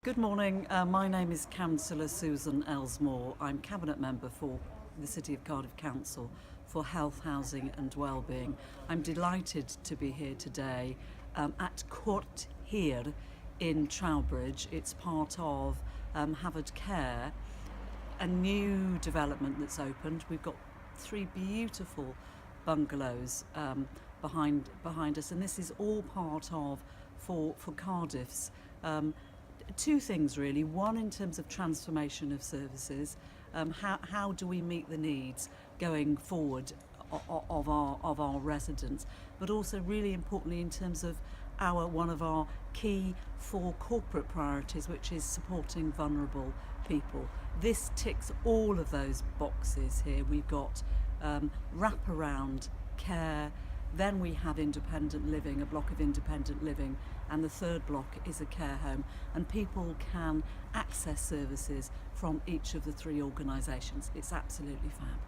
Good morning, my name is Cllr Susan Elsmore. I'm Cabinet Member for the City of Cardiff Council for Health, Housing and Wellbeing. I'm delighted to be here today at Cwrt here in Trowbridge. It's part of Hafod Care, a new development that's opened. We've got 3 beautiful bungalows behind us, and this is all part of for Cardiff's 2 things really. One, in terms of transformation of services, how do we meet the needs going forward of our residents, but also really importantly in terms of one of our key 4 corporate priorities, which is supporting vulnerable people. This ticks all of those boxes here. We've got wraparound care, then we have independent living, a block of independent living, and the 3rd block is a care home, and people can access services from each of the 3 organisations. It's absolutely fab.